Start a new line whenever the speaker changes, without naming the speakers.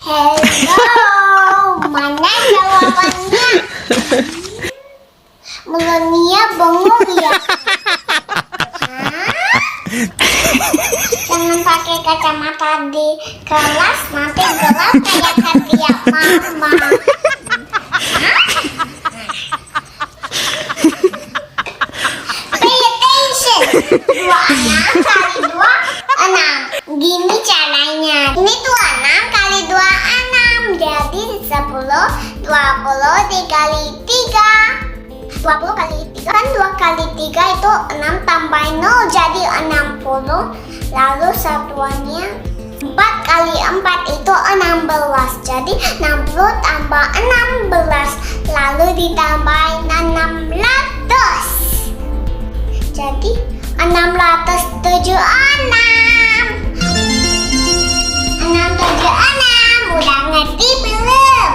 Hello, mana jawabannya? Melania bengong ya? Hah? Jangan pakai kacamata di kelas, nanti gelap kayak ketiak mama. Pay attention. 26 kali 2, 6. Gini caranya. Ini 26 kali 2, 6. Jadi 10, 20 dikali 3. 20 kali 3 kan 2 kali 3 itu 6 tambahin 0 jadi 60. Lalu satuannya 4 kali 4 itu 16. Jadi 60 tambah 16. Lalu ditambahin 600. Jadi 676. 676. Udah ngerti belum?